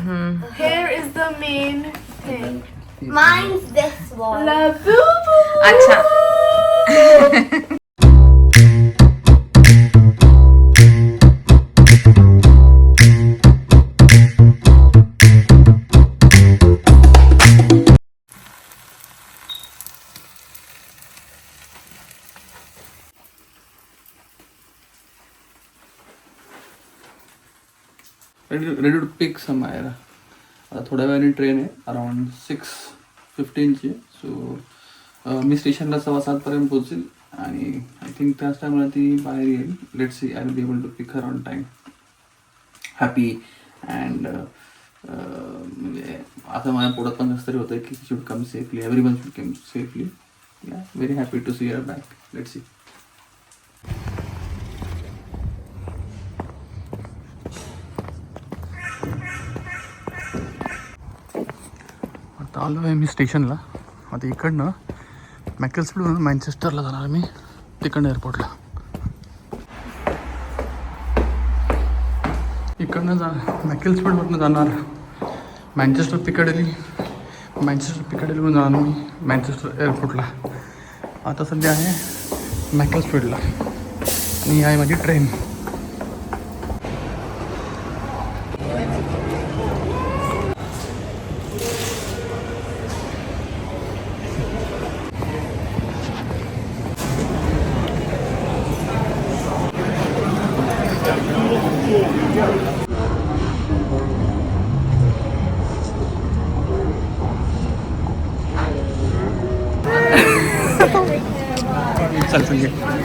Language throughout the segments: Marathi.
Here is the main thing. Mine's this one. La boo boo. अच्छा. रेडी टू पिक समायरा. आता थोड्या वेळाने ट्रेन आहे अराउंड 6:15ची. सो मी स्टेशनला 7:15पर्यंत पोहोचेल आणि आय थिंक त्याच टायमाला ती बाहेर येईल. Let's see I will be able to pick her on time. Happy and म्हणजे आता माझ्या पोटात पण कसं तरी होतं की should come safely. Everyone should come safely. Yeah very happy to see your back. Let's see. आता आलो आहे मी स्टेशनला. आता इकडनं मॅकल्सफील्डवरून मँचेस्टरला जाणार मी, तिकडनं एअरपोर्टला. इकडनं मॅकल्सफील्डवरून जाणार मँचेस्टर पिकाडेली. मँचेस्टर पिकाडेलीवरून जाणार मी मँचेस्टर एअरपोर्टला. आता सध्या आहे मॅकल्सफील्डला आणि ही आहे माझी ट्रेन.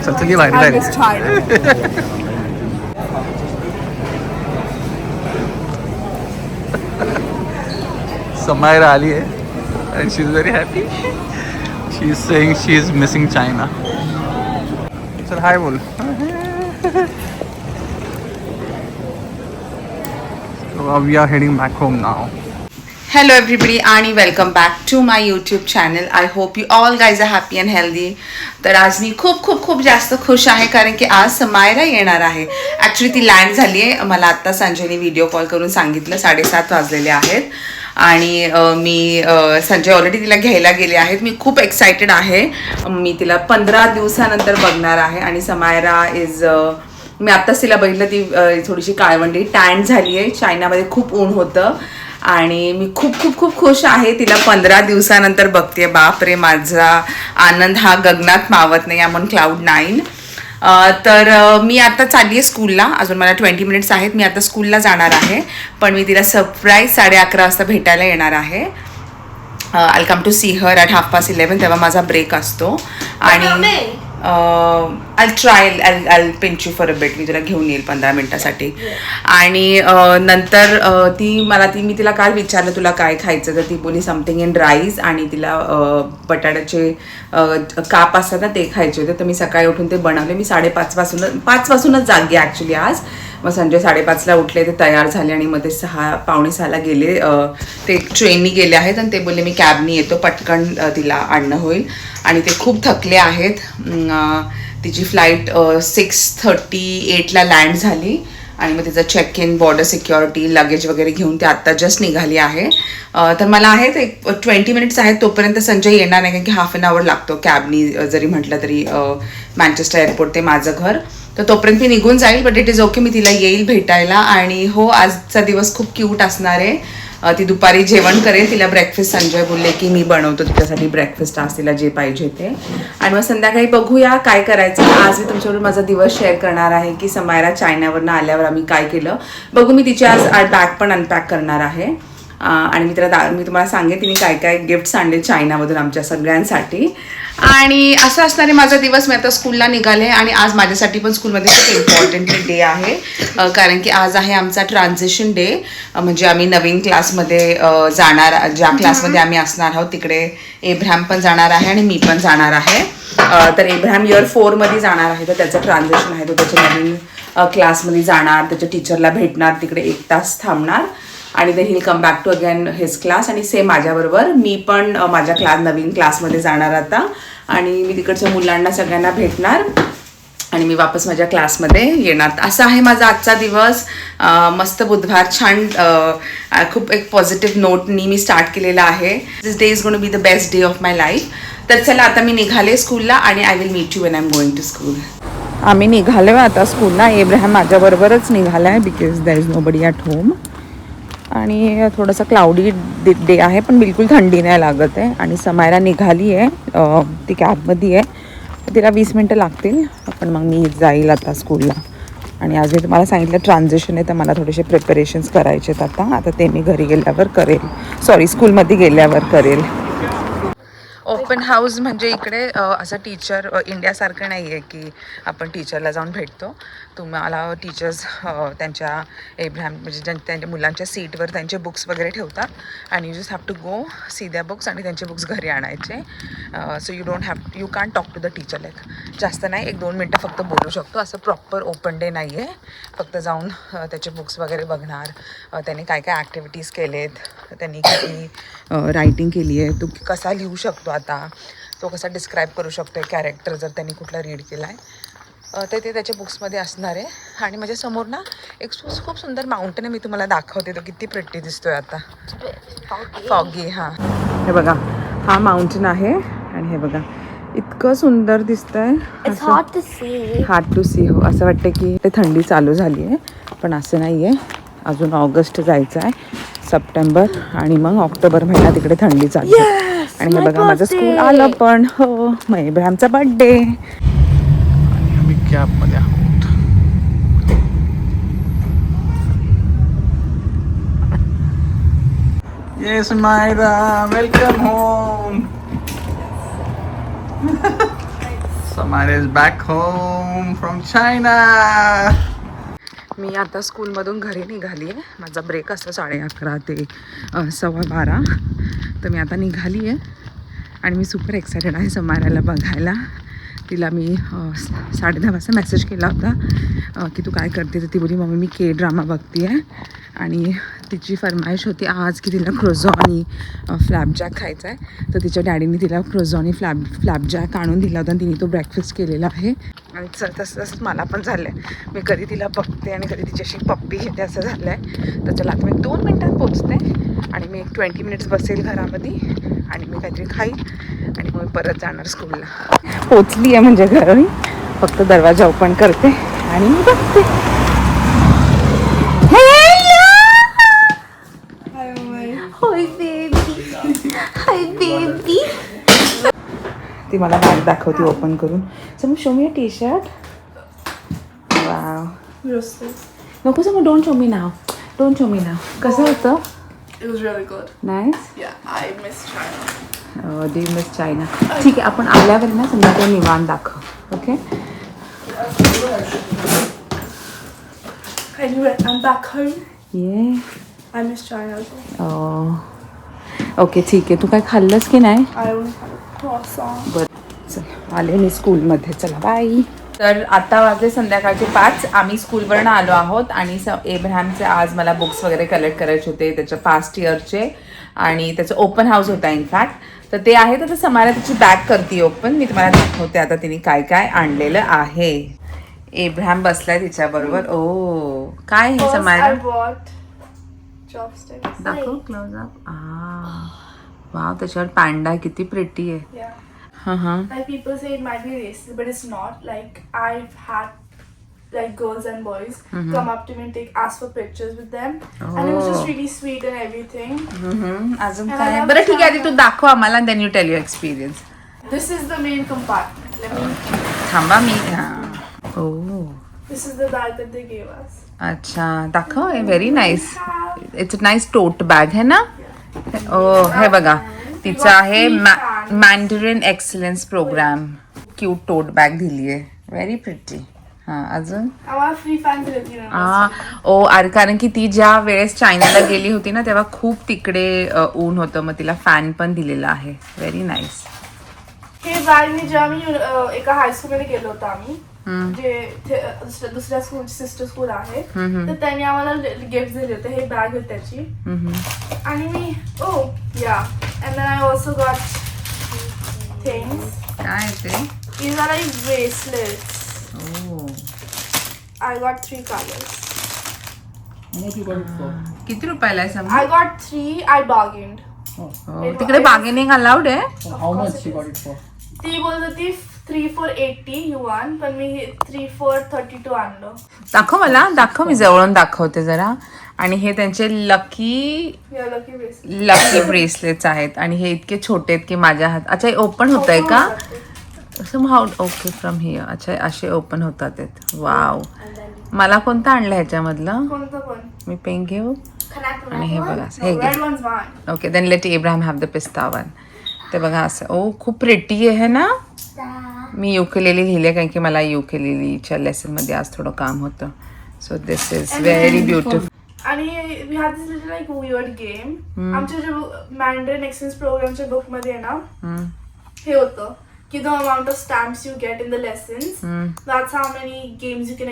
चल बाहेर डायरेक्ट. समायरा आली आहे and she is very happy. She is saying she is missing China. चल हाय बोल. So we are heading back home now. Hello everybody आणि welcome back to my YouTube channel. I hope you all guys are happy and healthy. तर आज मी खूप खूप खूप जास्त खुश आहे कारण की आज समायरा येणार आहे. ॲक्च्युली ती लँड झाली आहे. मला आत्ता संजयने व्हिडिओ कॉल करून सांगितलं 7:30 वाजलेले आहेत आणि मी संजय ऑलरेडी तिला घ्यायला गेले आहेत. मी खूप एक्सायटेड आहे. मी तिला 15 दिवसानंतर बघणार आहे आणि समायरा इज मी आत्ताच तिला बघितलं. ती थोडीशी काळवंडी टॅन झाली आहे. चायनामध्ये खूप ऊन होतं आणि मी खूप खूप खूप खुश आहे. तिला 15 दिवसानंतर बघते. बापरे, माझा आनंद हा गगनात मावत नाही. I on cloud 9. तर मी आता चालली आहे स्कूलला. अजून मला 20 मिनिट्स आहेत. मी आता स्कूलला जाणार आहे पण मी तिला सरप्राईज 11:30 वाजता भेटायला येणार आहे. I come to see her at 11:30 तेव्हा माझा ब्रेक असतो आणि I'll pinch you for a bit. मी तुला घेऊन येईल 15 मिनिटासाठी आणि नंतर मी तिला काल विचारलं तुला काय खायचं तर ती बोली समथिंग इन राईस आणि तिला बटाट्याचे काप असतात ना ते खायचे होते. तर मी सकाळी उठून ते बनवले. मी 5:30 वाजूनच जागी ॲक्च्युली आज. मग संजय 5:30ला उठले, ते तयार झाले आणि मग ते 5:45 गेले. ते ट्रेननी गेले आहेत आणि ते बोलले मी कॅबनी येतो, पटकन तिला आणणं होईल. आणि ते खूप थकले आहेत. तिची फ्लाईट 6:38ला लँड झाली आणि मग तिचं check in, border security, luggage वगैरे घेऊन ते आत्ता जस्ट निघाली आहे. तर मला आहेत एक 20 मिनिट्स आहेत. तोपर्यंत संजय येणार नाही कारण की हाफ एन आवर लागतो कॅबनी जरी म्हटलं तरी मँचेस्टर एअरपोर्ट ते माझं घर. तर तोपर्यंत मी निघून जाईल. But it is okay. मी तिला येईल भेटायला. आणि हो, आजचा दिवस खूप क्यूट असणार आहे. ती दुपारी जेवण करेल. तिला ब्रेकफास्ट संजय बोलले की मी बनवतो तिच्यासाठी ब्रेकफास्ट आज तिला जे पाहिजे ते. आणि मग संध्याकाळी बघूया काय करायचं. आज मी तुमच्याबरोबर माझा दिवस शेअर करणार आहे की समायरा चायनावरनं आल्यावर आम्ही काय केलं बघू. मी तिची आज बॅग पण अनपॅक करणार आहे आणि मी तुम्हाला सांगेन तिने काय काय गिफ्ट्स आणले चायनामधून आमच्या सगळ्यांसाठी. आणि असं असणारे माझा दिवस. मी आता स्कूलला निघाले आणि आज माझ्यासाठी पण स्कूलमध्ये खूप इम्पॉर्टंट डे आहे कारण की आज आहे आमचा ट्रान्झिशन डे. म्हणजे आम्ही नवीन क्लासमध्ये जाणार. ज्या क्लासमध्ये आम्ही असणार आहोत तिकडे एब्राहम पण जाणार आहे आणि मी पण जाणार आहे. तर एब्राहम इयर 4मध्ये जाणार आहे. तर त्याचं ट्रान्झिशन आहे. तो त्याच्या नवीन क्लासमध्ये जाणार, त्याच्या टीचरला भेटणार, तिकडे 1 तास थांबणार आणि then he'll come back to again his class. आणि सेम माझ्याबरोबर मी पण माझ्या नवीन क्लासमध्ये जाणार आता आणि मी तिकडच्या मुलांना सगळ्यांना भेटणार आणि मी वापस माझ्या क्लासमध्ये येणार. असा आहे माझा आजचा दिवस. मस्त बुधवार, छान खूप एक पॉझिटिव्ह नोटनी मी स्टार्ट केलेला आहे. This day is going to be the best day of my life. तर चला आता मी निघाले स्कूलला आणि I will meet you when I am going to school. आम्ही निघालो आता स्कूलला. एब्राहम माझ्याबरोबरच निघाला आहे because there is nobody at home. आणि थोडंसं क्लाउडी डे आहे पण बिलकुल थंडी नाही लागत आहे. आणि समायरा निघाली आहे, ती कॅबमध्ये आहे. तिला 20 मिनटं लागतील पण मग मी जाईल आता स्कूलला. आणि आज मी तुम्हाला सांगितलं ट्रान्झिशन आहे तर मला थोडेसे प्रिपरेशन्स करायचे आहेत आता ते मी घरी गेल्यावर करेल, सॉरी स्कूलमध्ये गेल्यावर करेल. ओपन हाऊस म्हणजे इकडे असं टीचर इंडियासारखं नाही आहे की आपण टीचरला जाऊन भेटतो. तुम्हाला टीचर्स त्यांच्या एब्राहम म्हणजे त्यांच्या मुलांच्या सीटवर त्यांचे बुक्स वगैरे ठेवतात आणि you just have to go see the books आणि त्यांचे बुक्स घरी आणायचे. So you can't talk to the teacher. Like जास्त नाही, 1-2 मिनटं फक्त बोलू शकतो. असं प्रॉपर ओपन डे नाही आहे. फक्त जाऊन त्याचे बुक्स वगैरे बघणार, त्यांनी काय काय ॲक्टिव्हिटीज केलेत, त्यांनी किती रायटिंग केली आहे, तो कसा लिहू शकतो, आता तो कसा डिस्क्राईब करू शकतो कॅरेक्टर जर त्यांनी कुठला रीड केला आहे तर ते त्याच्या बुक्समध्ये असणार आहे. आणि माझ्यासमोर ना एक खूप सुंदर माउंटेन आहे, मी तुम्हाला दाखवते. तो किती प्रिटी दिसतोय आता, फॉगी. हां हे बघा, हा माउंटेन आहे आणि हे बघा इतकं सुंदर दिसतंय. hard to see. Hard to see. हो, असं वाटतं की ते थंडी चालू झाली आहे पण असं नाही आहे. अजून ऑगस्ट जायचं आहे, सप्टेंबर आणि मग ऑक्टोबर महिना तिकडे थंडी चालू आहे. आणि हे बघा माझं स्कूल आलं पण. हो, मग एब्राहमचा बर्थडे. आम्ही कॅबमध्ये आहोत. Yes Myra, welcome home. Samaira is back home from China. मी आता स्कूलमधून घरी निघाली आहे. माझा ब्रेक असतो 11:30 ते 12:15. तर मी आता निघाली आहे आणि मी सुपर एक्सायटेड आहे समायराला बघायला. तिला मी 10:30 वाजता मेसेज केला होता की तू काय करते, तर ती बोली मम्मी मी K-ड्रामा बघते आहे. आणि तिची फरमाईश होती आज की तिला क्रोझॉनी फ्लॅपजॅक खायचा आहे. तर तिच्या डॅडीने तिला क्रोझॉनी फ्लॅपजॅक आणून दिला होता आणि तिने तो ब्रेकफास्ट केलेला आहे. आणि तसंच मला पण झालं आहे. मी कधी तिला बघते आणि कधी तिच्याशी पप्पी घेते असं झालं आहे. तर चला आता मी 2 मिनटात पोचते आणि मी एक 20 मिनिट्स बसेल घरामध्ये आणि मी काहीतरी खाईल आणि मग परत जाणार स्कूलला. पोचली आहे म्हणजे घरी, फक्त दरवाजा ओपन करते आणि मी बघते. Hi baby. Hi baby. ती मला बॅग दाखवते ओपन करून. So show me T shirt. Wow, नको समोर. Don't show me now, don't show me now. कसं होतं? It was really good. Nice. Yeah, I miss China. Do you miss China? ठीक आहे, आपण आल्यावर ना संध्याकाळी निवांत दाखव. Okay. I'm back home. Yeah I miss China as well. Okay ठीक आहे. तू काय खाल्लंस की नाही? I only had a croissant. बरं, चल आले मी स्कूलमध्ये. चला बाय. तर आता वाजले संध्याकाळचे 5. आम्ही स्कूलवरनं आलो आहोत आणि एब्राहमचे आज मला बुक्स वगैरे कलेक्ट करायचे होते त्याच्या पास्ट इयरचे आणि त्याचं ओपन हाऊस होता इनफॅक्ट. तर ते आहे. तर समायरा त्याची बॅग करते ओपन. मी तुम्हाला दाखवते आता तिने काय काय आणलेलं आहे. एब्राहम बसलाय तिच्याबरोबर. ओ काय हे First, Samaira? I bought chopsticks. दाखव क्लोज अप. वाव, त्याच्यावर पॅन्डा किती प्रिटी आहे. Yeah. हां. Like people say it might be racist, but it's not. Like I've had like girls and boys come up to me and ask for pictures with them, and it was just really sweet and everything. अजून काय? बरं ठीक आहे, आधी तू दाखव आम्हाला, then you tell your experience. This is the main compartment. Let me. थांबा मी. हां. ओ This is the bag that they gave us. अच्छा, दाखव. Very nice. It's a nice tote bag है ना. ओ हे बघा, तिचं आहे mandarin excellence programme. Cute tote bag दिली आहे, व्हेरी प्रिटी. हां, अजून आम्हाला फ्री फॅन दिले होते. ओ अरे, कारण की ती ज्या वेळेस चायनाला गेली होती ना तेव्हा खूप तिकडे ऊन होतं, मग तिला फॅन पण दिलेला आहे. Very nice. हे बॅग मी जेव्हा मी एका हायस्कूलमध्ये गेलो होतो आम्ही, जे दुसऱ्या स्कूल सिस्टर स्कूल आहे, तर त्यांनी आम्हाला गिफ्ट दिले होते. हे बॅग होती त्याची. आणि मी and then I also got things. काय ते? These are like bracelets. I got 3 colors. How much you got it for? किती रुपयाला आहे समज? I got 3. I bargained. तिकडे बार्गेनिंग अलाउड आहे? How much you got it for? ती बोलत होती 3 for 80 yuan, पण मी 3 for 32 आणलं. दाखव मला, दाखव, मी जवळून दाखवते जरा. आणि हे त्यांचे लकी या lucky bracelet. लकी ब्रेसलेट्स आहेत आणि हे इतके छोटे आहेत की माझ्या हात. अच्छा, हे ओपन होत आहे का? Somehow okay from here. अच्छा, असे ओपन होतात आहेत. वाव. मला कोणतं आणलं ह्याच्यामधलं? कोणतं पण? मी पेन घेऊ Can I put आणि हे बघा No, हे घे. red one's mine. Okay, then let Abraham have the pista one. ते बघा असं. ओ, खूप प्रेटी आहे ना. that? मी युकेलेली लिहिले कारण की मला युकेलेलीच्या लेसनमध्ये आज थोडं काम होतं. So this is very beautiful. आणि we had this little like weird game. आमच्या जे Mandarin Exchange प्रोग्रामच्या बुक मध्ये आहे ना, हे होतं की the amount of stamps you get in the lessons, that's how many games you can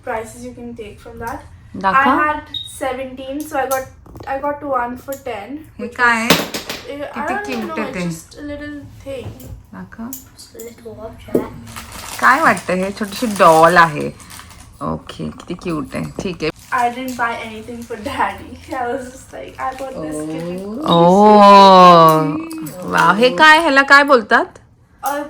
prices you can take from that. I दाखव. had 17, so I got 1 for 10. हे काय आहे? I don't cute know, आहे ते. it's just a little thing. दाखव. Just a little object. काय वाटतं हे? छोटीशी डॉल आहे. ओके, किती क्यूट आहे. ठीक आहे. I didn't buy anything for daddy. I was just like, I got this kitten. Oh wow. हे काय, ह्याला काय बोलतात?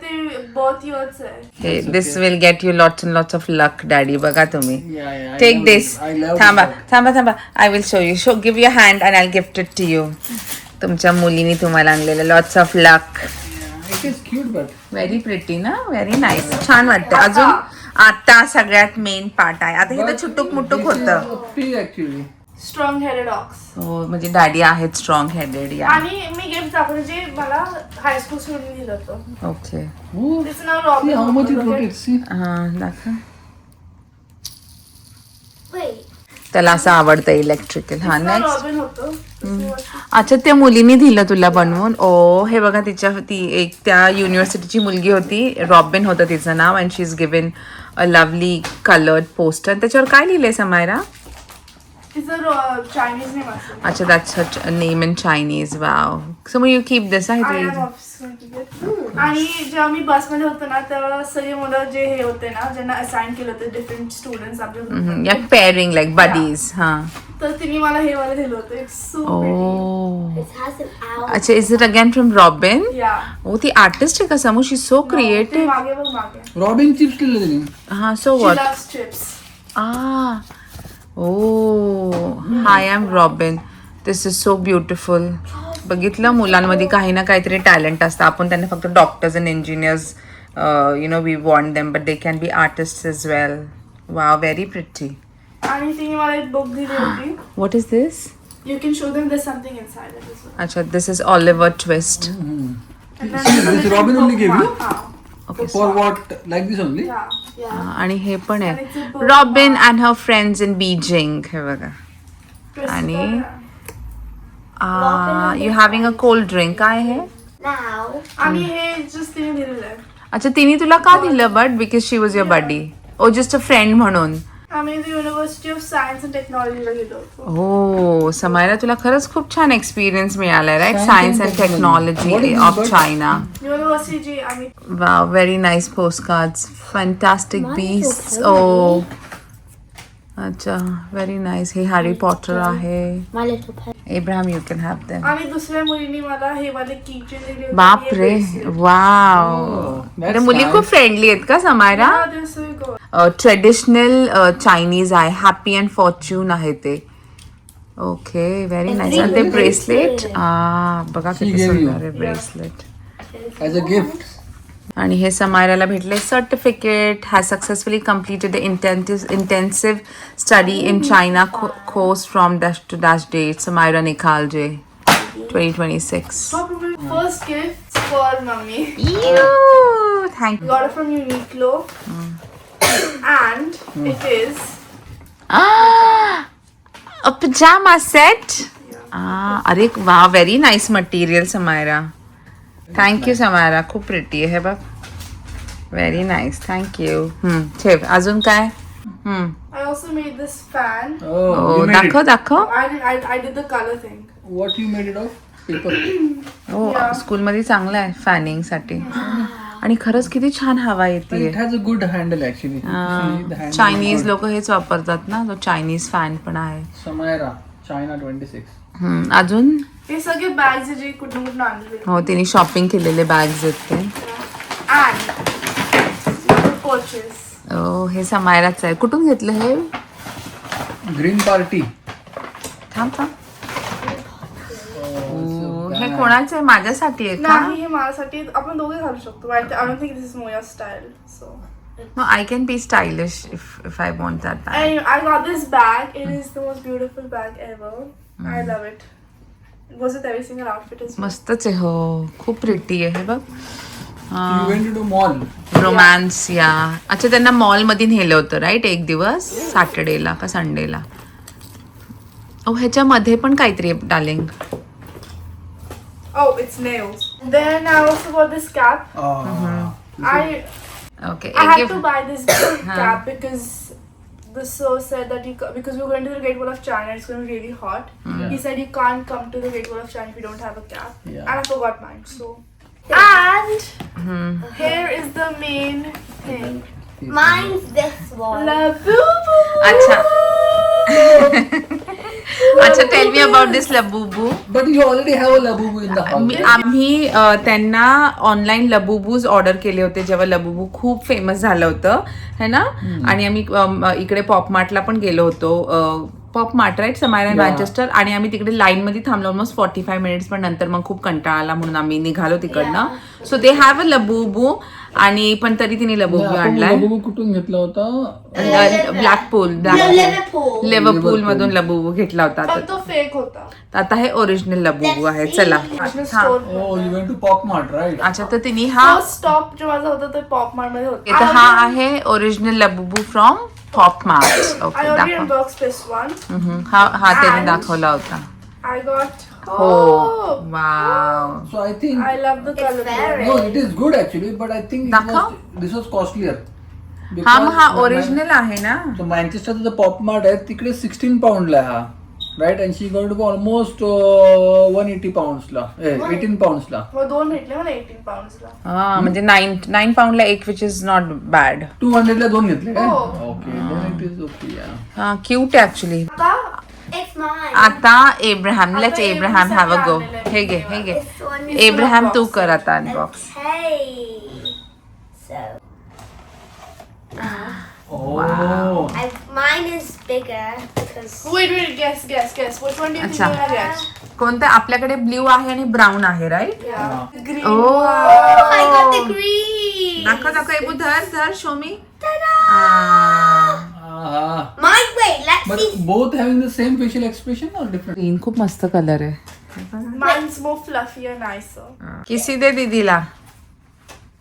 ते both years आहे. हे this will get you lots and lots of luck daddy. बघा तुम्ही. Yeah, I take love this. it. I love थांबा it. थांबा थांबा. I will show you. Give your hand and I gift it to you. तुमच्या मुलीने तुम्हाला आणलेलं lots of luck. It is cute, but very pretty ना. Very nice. छान वाटतं. अजून आता सगळ्यात मेन पार्ट आहे. आता हे तर छुटूक मुटूक होतं. pig actually. Strong headed ox. हो, म्हणजे डॅडी आहेत स्ट्रॉंग हेडेड. या आणि मी गिफ्ट दाखवलं जे मला हायस्कूल सोडून दिलं होतं. ओके. Oh, त्याचं नाव see robin how much it होतं. rotates. See. हां, दाखव. Wait. त्याला असं आवडतं इलेक्ट्रिकल. हा, त्याचं नाव नेक्स्ट. रॉबिन होतं. अच्छा, त्या मुलीने दिलं तुला बनवून. ओ, हे बघा, ती एक त्या युनिव्हर्सिटीची मुलगी होती. रॉबिन होतं तिचं नाव. And she is given a lovely coloured poster. त्याच्यावर काय लिहिलंय समायरा? तिचं चायनीज नेम असेल. अच्छा, that's her name in Chinese. Wow. So मग यू कीप दिस. आहे I am ते. obsessed with it. आणि जेव्हा मी बसमध्ये होतो ना तेव्हा सगळे मुलं जे हे होते ना ज्यांना असाइन केलं होतं डिफरंट स्टुडंट्स आपल्या group या पेअरिंग लाईक बडीज. हां. तर तिने मला हे वाला दिलं होतं. It's so oh. It has an owl. अच्छा, is it again from Robin? या ओ, ती आर्टिस्ट आहे का समू? शी सो ते क्रिएटिव्ह. मागे बघ मागे. Robin chips लिहिले त्यांनी. हां, so She what? loves chips. Hi, I am Robin. This is so beautiful. बघितलं, मुलांमध्ये काही ना काहीतरी टॅलेंट असतं. आपण त्यांना फक्त doctors and engineers we want them, but they can be artist as well. Wow, very pretty. आणि तिने मला एक बुक दिली होती. What is this? You can show them there's something inside it as well. अच्छा, this is Oliver Twist. And then This there's a Robin little only gave you? bookmark. हा. Okay. For what? Like this only? Yeah. आणि हे पण And आहे it's a book. Robin and her friends in Beijing. हे बघा. Twist आणि it. You having a cold drink. काय आहे? Now. आणि हे जस्ट तिने दिलेलं आहे. अच्छा, तिने तुला का दिलं? But because she was your buddy. Oh, just a friend म्हणून. आम्ही युनिव्हर्सिटी ऑफ सायन्स अँड टेक्नॉलॉजीला गेलो होतो. हो, समायरा, तुला खरंच खूप छान एक्सपिरियन्स मिळालाय, right? Science science and and technology. What technology is of it? China. University जी आम्ही wow, very nice post cards. Fantastic Mine bees. is ओ, अच्छा, व्हेरी नाईस. हे हॅरी पॉटर आहे. My little pet. Abraham, you can have them. आणि दुसऱ्या मुलीने मला हे वाले कीचेन दिले होते. बाप हे रे. bracelet. वाव. that's अरे, मुली nice. खूप फ्रेंडली आहेत का Samaira? Yeah, they're so good. Traditional Chinese आहे. हॅपी अँड फॉर्च्यून आहे ते. Okay, very nice. आणि ते ब्रेसलेट. बघा किती gave you. सुंदर आहे ब्रेसलेट. As a gift. आणि हे समायराला भेटले certificate. Has successfully completed the intensive study in China course from dash to dash date. Samaira Nikhalje 2026. Probably first gift for mommy. Thank you. Got it from Uniqlo. And it is a pajama set. अरे वा, very nice material Samaira. Thank you Samaira, खूप प्रिटी आहे बघ. Very nice, thank you. ठेव. अजून काय? I also made this fan. Oh, हो, you made दाखव it. दाखव. I did the color thing. What you made it of? Paper. हो, Yeah. स्कूलमध्ये चांगलं आहे फॅनिंग साठी. आणि खरंच किती छान हवा येते. It has a good handle actually. See, the handle is Chinese good. लोक हेच वापरतात ना. तो चायनीज फॅन पण आहे. Samaira, China 26. अजून हे सगळे बॅग्स जे कुठून कुठून आणले हो तिने शॉपिंग केलेले बॅग्स आहेत ते. आणि पर्चेस. हे समायराच आहे. कुठून घेतलं हे? Green Party. थांब थांब. हे कोणाचं आहे? माझ्यासाठी आहे का? नाही हे माझ्यासाठी आपण दोघे घालू शकतो. I don't think this is मोया style. So No, I can be stylish if I want that bag. And I got this bag. It is the most beautiful bag ever. I love it. It goes with every single outfit as well. मस्तच आहे. हो खूप प्रिटी आहे. हे बघ. You went to mall. Romance या. अच्छा त्यांना मॉल मध्ये नेलं होतं राईट एक दिवस सॅटर्डेला का संडेला. ह्याच्यामध्ये पण काहीतरी darling. Oh, it's nails. Then I also got this cap. Okay I had to buy this cap because the sir said that because we're going to the Great Wall of China, it's going to be really hot. He said you can't come to the Great Wall of China if you don't have a cap. Yeah. And I forgot mine. So, and here is the main thing. Mine's this one. La boo boo. अच्छा. अच्छा tell me about this Labubu. But you already have a Labubu in the house. आम्ही त्यांना ऑनलाईन लबूबूज ऑर्डर केले होते जेव्हा लबूबू खूप फेमस झालं होतं है ना. आणि आम्ही इकडे पॉपमार्टला पण गेलो होतो. पॉपमार्ट राईट समायरा मँचेस्टर. आणि आम्ही तिकडे लाईन मध्ये थांबलो ऑलमोस्ट 45 मिनिट्स. पण नंतर मग खूप कंटाळा आला म्हणून आम्ही निघालो तिकडनं. So they have a Labubu. आणि पण तरी तिने लबूबू आणलाय. Labubu कुठून घेतला होता? ब्लॅकपूल Liverpool. लिव्हरपूल मधून लबूबू घेतला होता. पण तो फेक होता. तर आता हे ओरिजिनल लबूबू आहे. चला store. Oh, you went to Pop Mart, right? अच्छा तर तिने हा फर्स्ट स्टॉप जो माझा होता तो पॉप मार्ट मध्ये तर होता. हा आहे original Labubu from pop mart. I okay already दाखव. unboxed this one. हा त्याने दाखवला होता. I got. हो wow. So I think I love the color. very- no, it is good actually, but I think दाखव. this was costlier. हा मग हा ओरिजिनल आहे ना. So Manchesterचं जे पॉप मार्ट आहे तिकडे 16 पाऊंडला आहे हा right. And she going to almost 180 पाऊंड्सला 18 पाऊंड्सला. हो दोन भेटले मला 18 poundsला. हा म्हणजे 9 पाऊंडला एक विच इज नॉट बॅड. 200ला दोन घेतले काय? हो. Okay then it is okay, yeah. हा क्यूट आहे ऍक्च्युली. आता It's mine. आता एब्राहम लेट्स आता एब्राहम हॅव अ गो. आणलेलं हे घे हे घे. This one is एब्राहम तू कर आता unbox. okay. So Oh. mine is bigger because wait, guess. Which one do you think अच्छा. you're gonna get? कोणतं? आपल्याकडे ब्ल्यू आहे आणि ब्राऊन आहे right. Yeah. Green. Oh. I got the green. दाखव एबू धर show me. Mine. Wait, let's But see. both having the same facial expression or different? Green खूप मस्त कलर आहे. Mine's more fluffy and nicer. किसी दे दीदीला.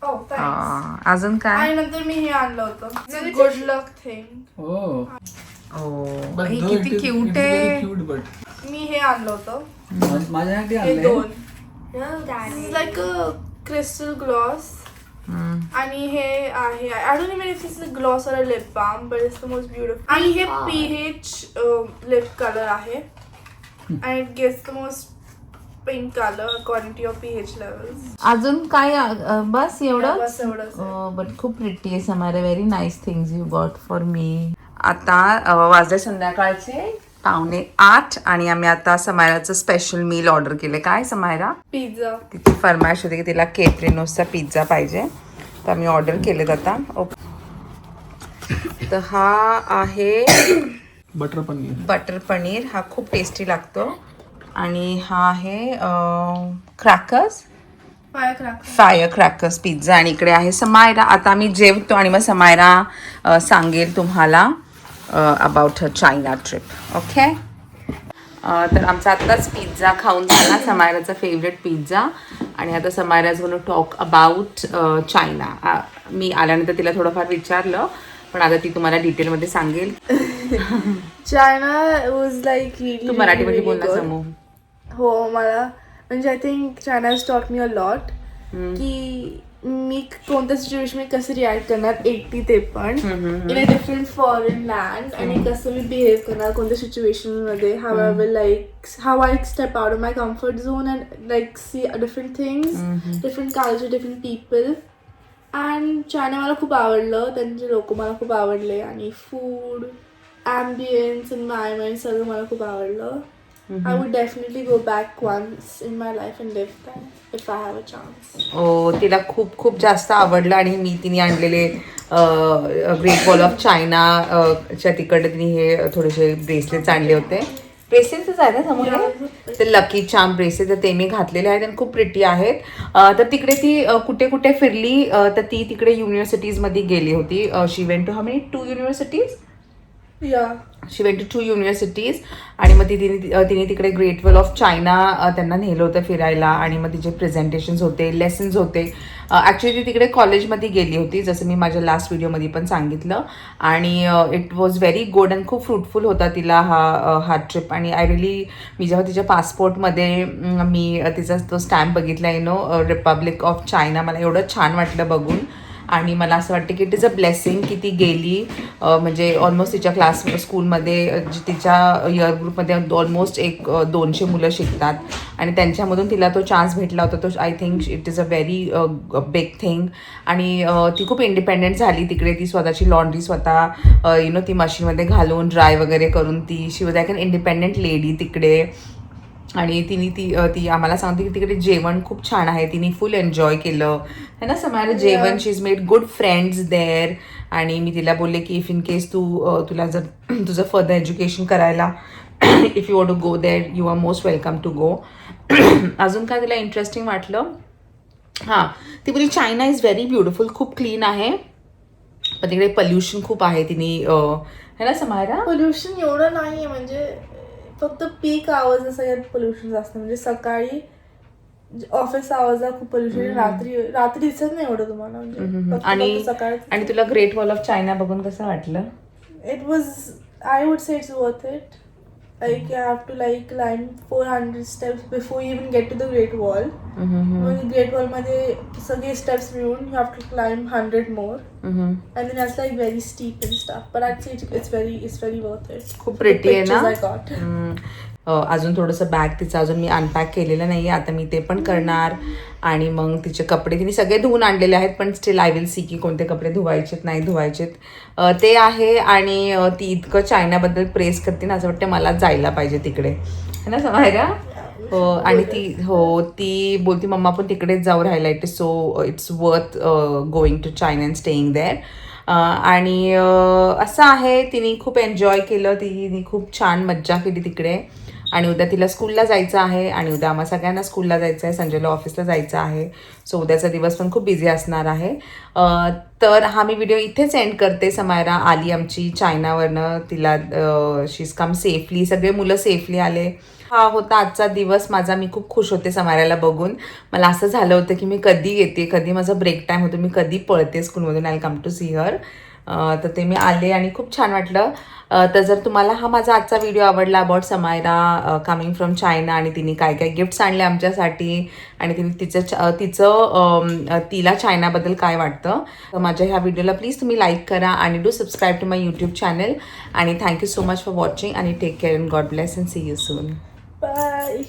Oh, thanks. अजून काय? आणि नंतर मी हे आणलं होतं. It's a good luck thing. Oh. But हे though किती it is क्यूट very आहे. cute, but मी हे आणलं होतं. माझ्यासाठी हे आणलंय. दोन. No, This Daddy. is like a crystal gloss. आणि हे आहे I don't even if it's a gloss or a lip balm but it's the most beautiful. आणि हे pH lip color आहे. And it gives the most pink color according to your pH levels. अजून काय बस एवढं. बस एवढंच आहे. बट खूप प्रिटी आहे Samaira. Very nice things you got for me. आता वाजले संध्याकाळचे 7:45 आणि आम्ही आता समायराचं स्पेशल मील ऑर्डर केले. काय समायरा? पिझ्झा. तिची फरमाईश होती की तिला केप्रिनोसचा पिझ्झा पाहिजे तर आम्ही ऑर्डर केलेत आता. तर हा आहे बटर पनीर. बटर पनीर. हा खूप टेस्टी लागतो. आणि हा आहे क्रॅकर्स फायर क्रॅकर्स पिझ्झा. आणि इकडे आहे समायरा. आता आम्ही जेवतो आणि मग समायरा सांगेल तुम्हाला about her China trip. Okay. तर आमचा आत्ताच पिझ्झा खाऊन झाला. समायराचा फेवरेट पिझ्झा. आणि आता Samaira is going to talk about China. मी आल्यानंतर तिला थोडंफार विचारलं पण आता ती तुम्हाला डिटेलमध्ये सांगेल. चायना वॉज लाईक तू मराठीमध्ये बोल ना समू. हो मला म्हणजे I think China has taught me a lot की मी कोणत्या सिच्युएशन मध्ये कसं रिॲक्ट करणार एकटी ते पण in a different foreign land आणि कसं मी बिहेव करणार कोणत्या सिच्युएशन मध्ये how I will like how I step out of my comfort zone and like see different things different culture different people आणि चायना मला खूप आवडलं, त्यांचे लोक मला खूप आवडले आणि फूड, ॲम्बियन्स, एन्व्हायरमेंट सगळं मला खूप आवडलं. I would definitely go back once in my life and live there if I have a chance. तिला खूप खूप जास्त आवडलं आणि तिने आणलेले ग्रेट वॉल ऑफ चायना च्या तिकडे तिने हे थोडेसे ब्रेसलेट्स आणले होते. ब्रेसलेट्सच आहे ना समोर ते लकी चार्म ब्रेसलेट, तर ते मी घातलेले आहेत आणि खूप प्रिटी आहेत. तर तिकडे ती कुठे कुठे फिरली, तर ती तिकडे युनिव्हर्सिटीजमध्ये गेली होती. She went to how many 2 universities. She went to 2 universities आणि मग तिने तिकडे ग्रेट वॉल ऑफ चायना त्यांना नेलं होतं फिरायला आणि मग तिचे प्रेझेंटेशन्स होते, लेसन्स होते. ॲक्च्युली ती तिकडे कॉलेजमध्ये गेली होती, जसं मी माझ्या लास्ट व्हिडिओमध्ये पण सांगितलं. आणि it was very good and खूप फ्रुटफुल होता तिला हा ट्रिप. आणि आय रिली, मी जेव्हा तिच्या पासपोर्टमध्ये मी तिचा तो स्टॅम्प बघितला रिपब्लिक ऑफ चायना, मला एवढं छान वाटलं बघून. आणि मला असं वाटतं की इट इज अ ब्लेसिंग की ती गेली. म्हणजे ऑलमोस्ट तिच्या स्कूलमध्ये तिच्या इयर ग्रुपमध्ये ऑलमोस्ट 200 मुलं शिकतात आणि त्यांच्यामधून तिला तो चान्स भेटला होता. तो I think it is a very big thing. आणि ती खूप इंडिपेंडेंट झाली तिकडे. ती स्वतःची लॉन्ड्री स्वतः ती मशीनमध्ये घालून ड्राय वगैरे करून ती she was like an independent lady तिकडे. आणि ती आम्हाला सांगते की तिकडे जेवण खूप छान आहे, तिने फुल एन्जॉय केलं है ना समायला जेवण. She is made good friends there. आणि मी तिला बोलले की इफ इन केस तुला जर तुझं फर्दर एज्युकेशन करायला if you want to go there you are most welcome to go. अजून काय तिला इंटरेस्टिंग वाटलं, हां ती बोली चायना इज व्हेरी ब्युटिफुल, खूप क्लीन आहे पण तिकडे पोल्युशन खूप आहे. तिने है ना समायरा. पोल्युशन एवढं नाही आहे, म्हणजे फक्त पीक आवर्स सगळ्यात पोल्युशन जास्त. म्हणजे सकाळी ऑफिस आवर्सला खूप पोल्युशन, रात्री दिसत नाही एवढं तुम्हाला. म्हणजे सकाळी. आणि तुला ग्रेट वॉल ऑफ चायना बघून कसं वाटलं? It was, I would say it's worth it. Like you have to like climb 400 steps before you even get to the Great Wall. म्हणजे Great Wall मध्ये सगळे steps मिळून you have to climb 100 more. And then that's like very steep and stuff. But I'd say it's very worth it. खूप प्रिटी आहे ना. I got. अजून थोडंसं बॅग तिचं अजून मी अनपॅक केलेलं नाही आहे, आता मी ते पण करणार. आणि मग तिचे कपडे तिने सगळे धुवून आणलेले आहेत, पण स्टील आय विल सी की कोणते कपडे धुवायचेत नाही धुवायचेत ते आहे. आणि ती इतकं चायनाबद्दल प्रेस करते ना, असं वाटतं मला जायला पाहिजे तिकडे है ना समायरा. आणि ती बोलती मम्मा पण तिकडेच जाऊ राहायला. It's worth going to China and staying there. आणि असं आहे, तिने खूप एन्जॉय केलं, तिने खूप छान मज्जा केली तिकडे. आणि उद्या तिला स्कूलला जायचं आहे आणि उद्या आम्हा सगळ्यांना स्कूलला जायचं आहे, संजयला ऑफिसला जायचं आहे. सो उद्याचा दिवस पण खूप बिझी असणार आहे. तर हा मी व्हिडिओ इथेच एंड करते. समायरा आली आमची चायनावरनं, तिला शीज कम सेफली, सगळे मुलं सेफली आले. हा होता आजचा दिवस माझा. मी खूप खुश होते समायराला बघून. मला असं झालं होतं की मी कधी येते, कधी माझा ब्रेक टाईम होतो, मी कधी पळते स्कूलमधून, आय कम टू सी हर. तर ते मी आले आणि खूप छान वाटलं. तर जर तुम्हाला हा माझा आजचा व्हिडिओ आवडला about Samaira coming from China आणि तिने काय काय गिफ्ट्स आणले आमच्यासाठी आणि तिला चायनाबद्दल काय वाटतं, तर माझ्या ह्या व्हिडिओला प्लीज तुम्ही लाईक करा आणि do subscribe to my YouTube channel. आणि thank you so much for watching आणि take care and God bless and see you soon. Bye.